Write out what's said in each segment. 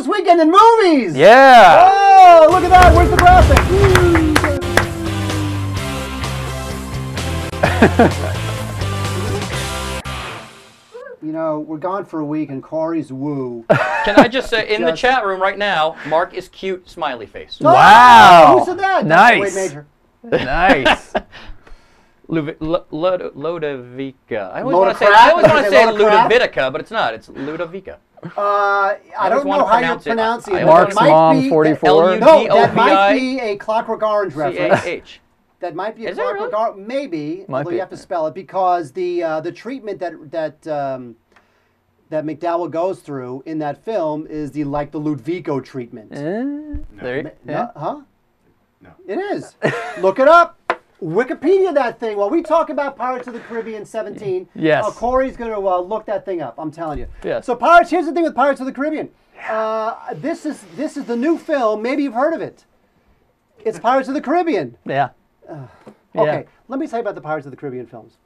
this weekend in movies. Yeah. Oh, look at that. Where's the graphic? You know, we're gone for a week and Corey's woo. Can I just say, in the chat room right now, Mark is cute, smiley face. Wow. Who said that? Nice. Major. Nice. Ludovica. I always want to say Ludovica, but it's not. It's Ludovica. I don't know how you're pronouncing it. Mark's mom, 44. No, that might be a Clockwork Orange reference. That might be a Clockwork Orange. Maybe, although you have to spell it, because the treatment that McDowell goes through in that film is the Ludovico treatment. No. It is. Look it up. Wikipedia that thing. While we talk about Pirates of the Caribbean 17, yes. Corey's going to look that thing up. I'm telling you. Yes. So Pirates. Here's the thing with Pirates of the Caribbean. This is the new film. Maybe you've heard of it. It's Pirates of the Caribbean. Yeah. Okay. Let me tell you about the Pirates of the Caribbean films.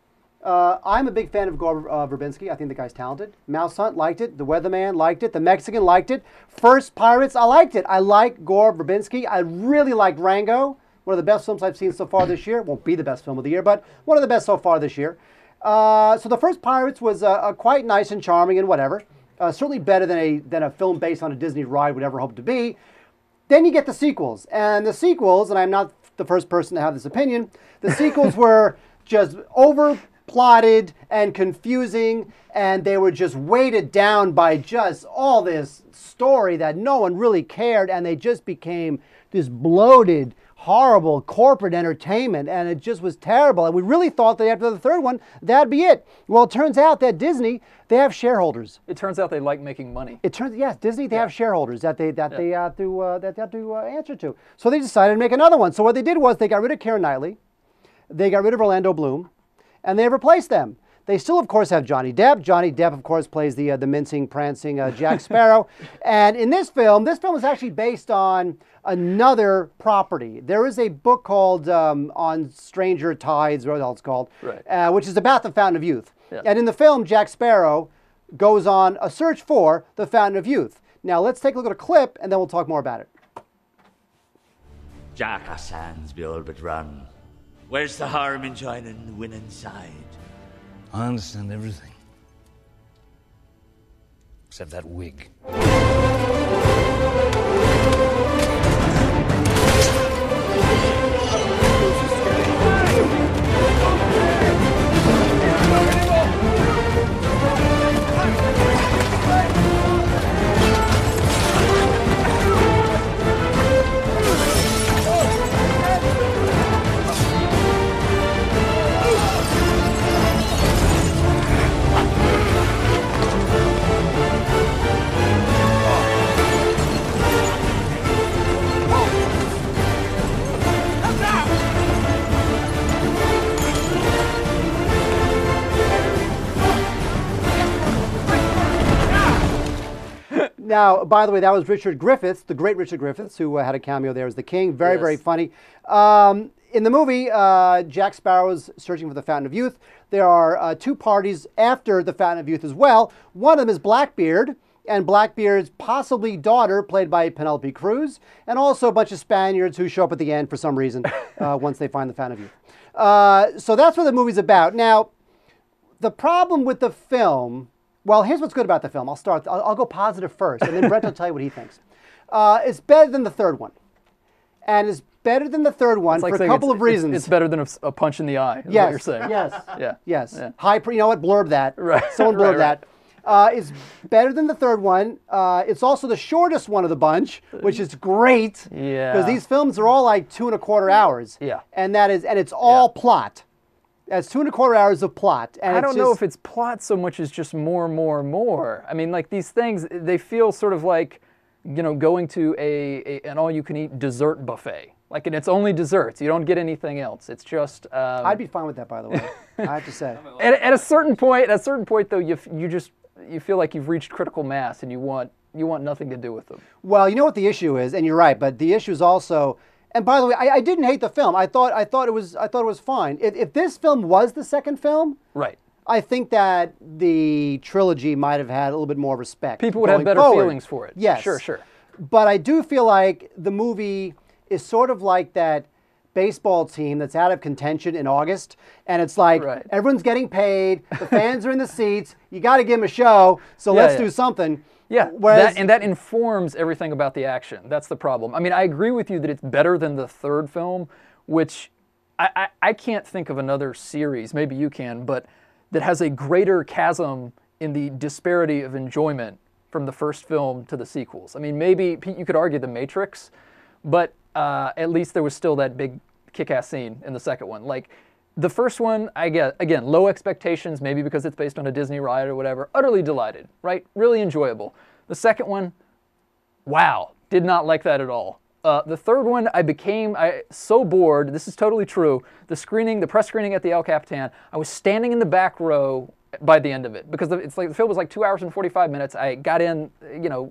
I'm a big fan of Gore Verbinski. I think the guy's talented. Mouse Hunt liked it. The Weatherman liked it. The Mexican liked it. First Pirates, I liked it. I like Gore Verbinski. I really liked Rango. One of the best films I've seen so far this year. Won't be the best film of the year, but one of the best so far this year. So the first Pirates was quite nice and charming and whatever. Certainly better than a film based on a Disney ride would ever hope to be. Then you get the sequels. And the sequels, and I'm not the first person to have this opinion, the sequels were just over-plotted and confusing, and they were just weighted down by just all this story that no one really cared, and they just became this bloated, horrible corporate entertainment, and it just was terrible. And we really thought that after the third one, that'd be it. Well, it turns out that Disney, they have shareholders. It turns out they like making money. Disney, they have shareholders that they have to answer to. So they decided to make another one. So what they did was they got rid of Keira Knightley, they got rid of Orlando Bloom, and they replaced them. They still, of course, have Johnny Depp. Johnny Depp, of course, plays the mincing, prancing Jack Sparrow. And in this film is actually based on another property. There is a book called On Stranger Tides, or what else it's called, right. which is about the Fountain of Youth. Yeah. And in the film, Jack Sparrow goes on a search for the Fountain of Youth. Now, let's take a look at a clip, and then we'll talk more about it. Jack Hassan's be all but run. Where's the harm in joining the winning side? I understand everything. Except that wig. Now, by the way, that was Richard Griffiths, the great Richard Griffiths, who had a cameo there as the king. Very, very funny. In the movie, Jack Sparrow is searching for the Fountain of Youth. There are two parties after the Fountain of Youth as well. One of them is Blackbeard, and Blackbeard's possibly daughter, played by Penelope Cruz, and also a bunch of Spaniards who show up at the end for some reason once they find the Fountain of Youth. So that's what the movie's about. Now, the problem with the film... Well, here's what's good about the film. I'll go positive first, and then Brent will tell you what he thinks. It's better than the third one. And it's better than the third one for a couple of reasons. It's better than a punch in the eye, is what you're saying. Yes, yeah. Yes. Yeah. You know what? Blurb that. Right. Someone blurb that. It's better than the third one. It's also the shortest one of the bunch, which is great. Yeah. Because these films are all like 2.25 hours. Yeah. And it's all plot. That's 2.25 hours of plot. And I don't know if it's plot so much as just more. I mean, like these things, they feel sort of like, you know, going to an all-you-can-eat dessert buffet. Like, and it's only desserts. You don't get anything else. It's just. I'd be fine with that, by the way. I have to say. At a certain point, though, you feel like you've reached critical mass, and you want nothing to do with them. Well, you know what the issue is, and you're right. But the issue is also. And by the way, I didn't hate the film. I thought it was fine. If this film was the second film, right, I think that the trilogy might have had a little bit more respect. People would have better feelings for it. Yes. Sure, sure. But I do feel like the movie is sort of like that baseball team that's out of contention in August, and it's like everyone's getting paid, the fans are in the seats, you got to give them a show, so let's do something. Yeah, Whereas, that informs everything about the action. That's the problem. I mean, I agree with you that it's better than the third film, which I can't think of another series, maybe you can, but that has a greater chasm in the disparity of enjoyment from the first film to the sequels. I mean, maybe you could argue The Matrix, but at least there was still that big kick-ass scene in the second one. Like, the first one, I get, again, low expectations, maybe because it's based on a Disney ride or whatever. Utterly delighted, right? Really enjoyable. The second one, wow, did not like that at all. The third one, I became so bored. This is totally true. The press screening at the El Capitan, I was standing in the back row by the end of it because it's like the film was like 2 hours and 45 minutes. I got in,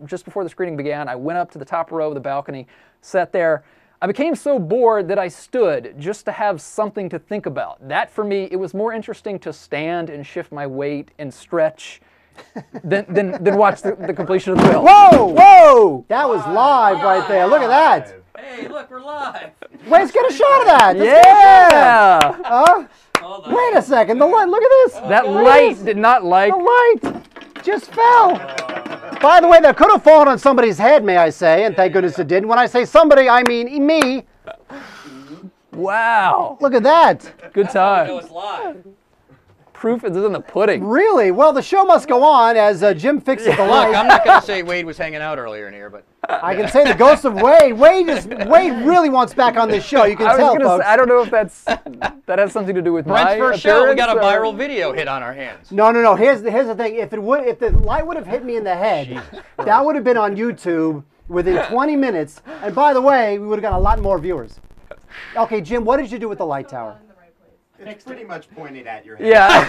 just before the screening began. I went up to the top row of the balcony, sat there. I became so bored that I stood just to have something to think about. That, for me, it was more interesting to stand and shift my weight and stretch than watch the completion of the film. Whoa! Whoa! That was live right there. Look at that. Hey, look, we're live. Wait, let's get a shot of that. Yeah! Wait a second. The light. Look at this. That light did not like. The light just fell. By the way, that could have fallen on somebody's head, may I say, and thank goodness it didn't. When I say somebody, I mean me. Wow. Look at that. Good time. It's live. Proof is in the pudding. Really? Well, the show must go on as Jim fixes the light. Look, I'm not going to say Wade was hanging out earlier in here, but... I can say the ghost of Wade. Wade really wants back on this show. You can tell, folks. I don't know if that has something to do with Brent's my first show, we got a appearance, viral video hit on our hands. No. Here's the thing. If the light would have hit me in the head, that would have been on YouTube within 20 minutes. And by the way, we would have got a lot more viewers. Okay, Jim, what did you do with the light tower? It's pretty much pointed at your head. Yeah.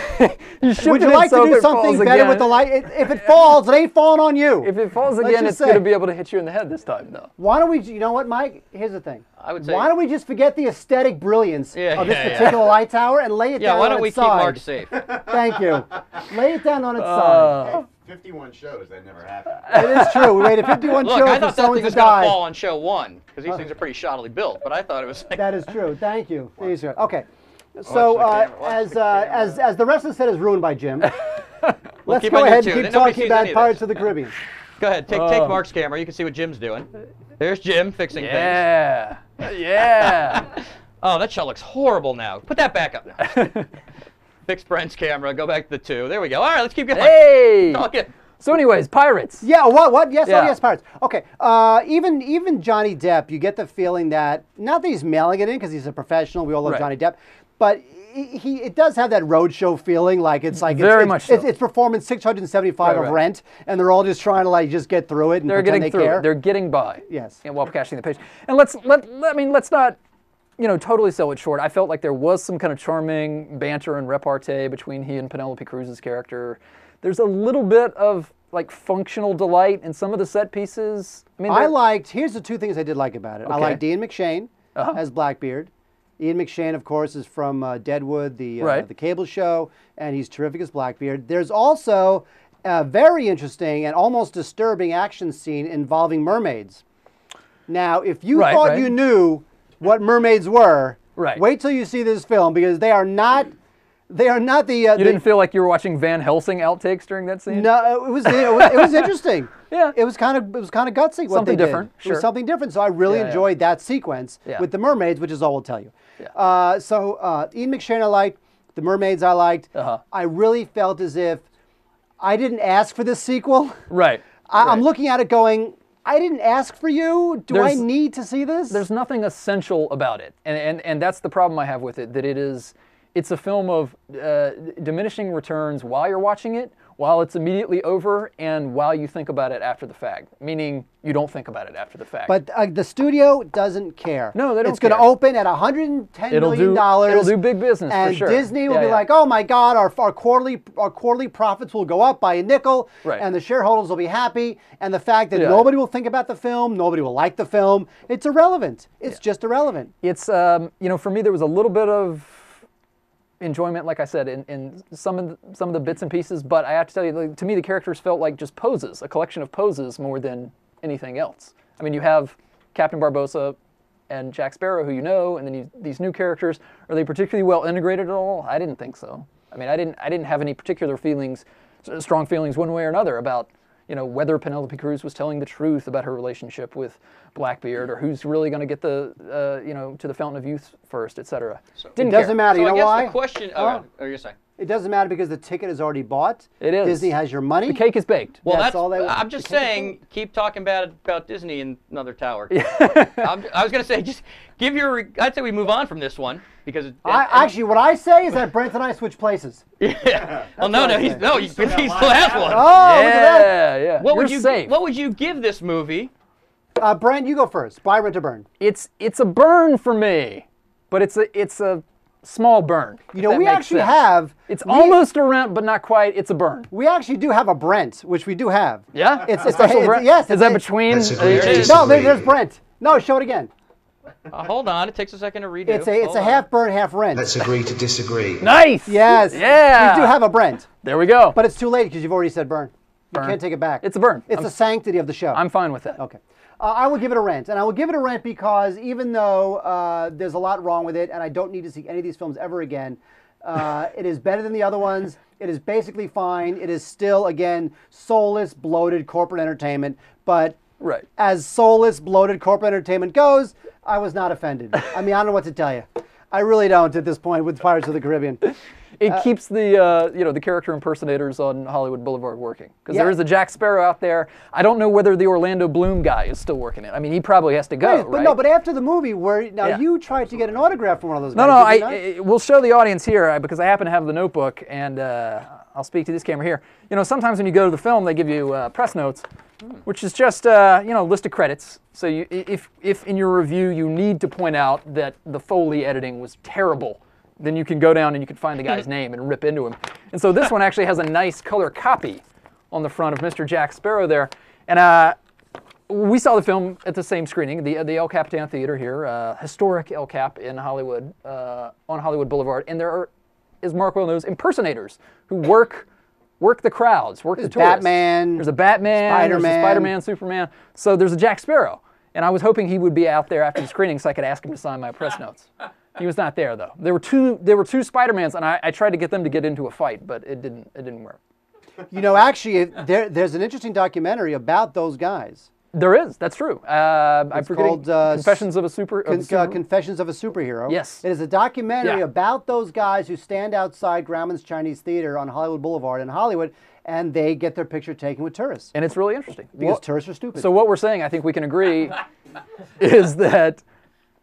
Would you like to do something better with the light? If it falls, it ain't falling on you. If it falls again, it's going to be able to hit you in the head this time, though. Why don't we, you know what, Mike? Here's the thing. I would say... Why don't we just forget the aesthetic brilliance of this particular light tower and lay it down on its side? Yeah, why don't we keep Mark safe? Thank you. Lay it down on its side. 51 shows, that never happened. It is true. We waited 51 Look, shows I for thought that someone thing to was going die. to fall on show 1, because these things are pretty shoddily built, but I thought it was like... That is true. Thank you. Okay. So as the rest of the set is ruined by Jim, let's go ahead and keep talking about Pirates of the Caribbean. Go ahead, take Mark's camera. You can see what Jim's doing. There's Jim fixing things. Yeah. Oh, that shot looks horrible now. Put that back up now. Fix Brent's camera. Go back to the 2. There we go. All right, let's keep going. Hey. Okay. So anyways, Pirates. Yeah, what? Yes, yeah. Oh yes, Pirates. Okay, even Johnny Depp, you get the feeling that, not that he's mailing it in because he's a professional, we all love Johnny Depp, but it does have that roadshow feeling, like it's performance 675 of Rent, and they're all just trying to just get through it and pretend they care. They're getting by. Yes. And while cashing the page. And let's not totally sell it short. I felt like there was some kind of charming banter and repartee between he and Penelope Cruz's character. There's a little bit of like functional delight in some of the set pieces. Here's the 2 things I did like about it. Okay. I liked Ian McShane as Blackbeard. Ian McShane, of course, is from Deadwood, the cable show, and he's terrific as Blackbeard. There's also a very interesting and almost disturbing action scene involving mermaids. Now, if you thought you knew what mermaids were, wait till you see this film, because they are not the... You didn't feel like you were watching Van Helsing outtakes during that scene? No, it was interesting. Yeah. It was kind of gutsy what something they different, did. It was something different, so I really enjoyed that sequence with the mermaids, which is all we'll tell you. Yeah. So Ian McShane I liked, the mermaids I liked. I really felt as if I didn't ask for this sequel. Right. I'm looking at it going, I didn't ask for you. Do I need to see this? There's nothing essential about it, and that's the problem I have with it, that it's a film of diminishing returns while you're watching it, while it's immediately over, and while you think about it after the fact. Meaning, you don't think about it after the fact. But the studio doesn't care. No, they don't It's going to open at $110 million. It'll do big business, for sure. And Disney will be like, oh my God, our quarterly profits will go up by a nickel, and the shareholders will be happy. And the fact that nobody will think about the film, nobody will like the film, it's irrelevant. It's just irrelevant. It's, for me, there was a little bit of enjoyment, like I said, in some of the bits and pieces. But I have to tell you, like, to me, the characters felt like just poses, a collection of poses more than anything else. I mean, you have Captain Barbossa and Jack Sparrow, who you know, and then these new characters. Are they particularly well integrated at all? I didn't think so. I mean, I didn't have any particular feelings, strong feelings one way or another about, you know, whether Penelope Cruz was telling the truth about her relationship with Blackbeard, or who's really going to get the, you know, to the Fountain of Youth first, etc. It doesn't matter. So You know I guess why? the question. Oh, you're saying. It doesn't matter because the ticket is already bought. It is. Disney has your money. The cake is baked. Well, That's all they want. I'm just saying, keep talking bad about Disney in another tower. I was going to say, just give your. I'd say we move on from this one because. Actually, what I say is that Brent and I switch places. Yeah. Well, no, what I he say. still has one. Oh, look at that. Yeah. What You're would you? safe. What would you give this movie? Brent, you go first. Buy, rent, or burn. It's a burn for me, but it's a small burn. You know, we actually have. It's almost a rent, but not quite. It's a burn. We actually do have a Brent, which we do have. Yeah? It's a special Brent? Yes. Is that between? Let's agree to There it is. No, disagree. there's Brent. No, show it again. Hold on, it takes a second to redo. It's Hold a on. half burn, half rent. Let's agree to disagree. Nice! Yes. Yeah! We do have a Brent, There we go. but it's too late because you've already said burn. You Burn. can't take it back. It's a burn. It's the sanctity of the show. I'm fine with that. Okay. I will give it a rent. And I will give it a rent because even though there's a lot wrong with it and I don't need to see any of these films ever again, it is better than the other ones. It is basically fine. It is still, again, soulless, bloated corporate entertainment. But Right. as soulless, bloated corporate entertainment goes, I was not offended. I mean, I don't know what to tell you. I really don't at this point with Pirates of the Caribbean. It keeps the you know, the character impersonators on Hollywood Boulevard working, because Yeah. there is a Jack Sparrow out there. I don't know whether the Orlando Bloom guy is still working it. I mean, he probably has to go, But right? no, but after the movie, where now Yeah. you tried to get an autograph from one of those No, guys. no, did you not? we'll show the audience here because I happen to have the notebook, and I'll speak to this camera here. You know, sometimes when you go to the film, they give you press notes, which is just you know, list of credits. So if in your review you need to point out that the Foley editing was terrible, then you can go down and you can find the guy's name and rip into him. And so this one actually has a nice color copy on the front of Mr. Jack Sparrow there, and we saw the film at the same screening, the El Capitan Theater here, historic El Cap in Hollywood, on Hollywood Boulevard. And there are, as Mark well knows, impersonators who work the crowds, work the tourists. Batman, There's a Batman, Spider-Man. there's a Spider-Man, Superman. So there's a Jack Sparrow. And I was hoping he would be out there after the screening so I could ask him to sign my press notes. He was not there though. There were two Spider-Mans, and I tried to get them to get into a fight, but it didn't work. You know, actually, there's an interesting documentary about those guys. There is. That's true. I'm forgetting. called, Confessions of a Super. Confessions of a Superhero. Yes. It is a documentary Yeah. about those guys who stand outside Grauman's Chinese Theater on Hollywood Boulevard in Hollywood, and they get their picture taken with tourists. And it's really interesting. Because tourists are stupid. So what we're saying, I think we can agree, is that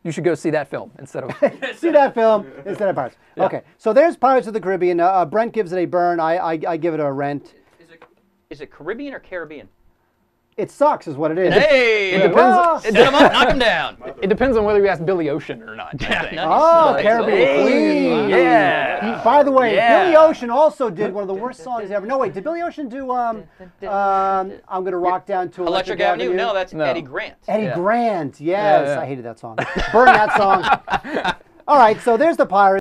you should go see that film instead of. See that film instead of Pirates. Yeah. Okay, so there's Pirates of the Caribbean. Brent gives it a burn. I give it a rent. Is it Caribbean or Caribbean? It sucks, is what it is. Hey, It depends. Well, set him up, knock him down. It depends on whether you ask Billy Ocean or not. I think. Nice. Oh, Nice. Caribbean Hey, Queen. yeah. By the way, Yeah. Billy Ocean also did one of the worst songs ever. No, wait, did Billy Ocean do I'm Gonna Rock Down to Electric Avenue? No, that's No. Eddie Grant. Eddie Yeah. Grant, yes. Yeah, yeah. I hated that song. Burn that song. All right, so there's the Pirates.